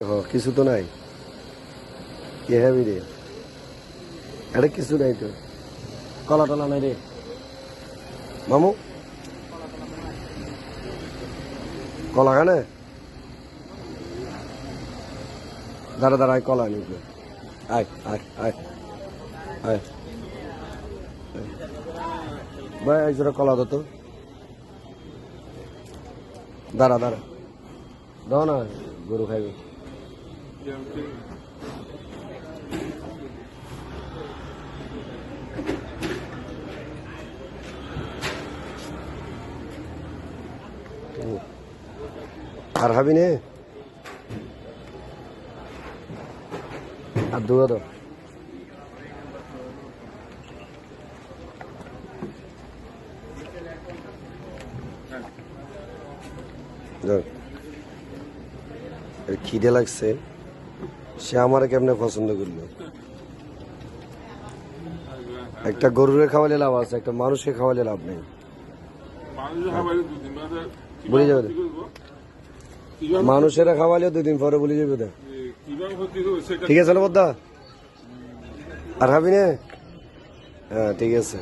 কিছু তো নাই কে হ্যাবি রে আরে কিছু নাই তো কলা টলা নাই রে মামু কলা খানে দাঁড়া দাঁড়া কলা নি আয় আয় আয় আয় ভাই একজোড়া কলা দো তো দাঁড়া দাঁড়া দাও না গরু খাইবে আর খাবি নে আর দুয়া দাও খিদে লাগছে সে আমার কেমনে পছন্দ করলো একটা গরুরে খাওয়ালে লাভ আছে একটা মানুষকে খাওয়ালে লাভ নেই বলে যাবে মানুষেরা খাওয়ালেও 2 দিন পরে বলে যাবে ঠিক আছে বদ্দা আর খাবি না হ্যাঁ ঠিক আছে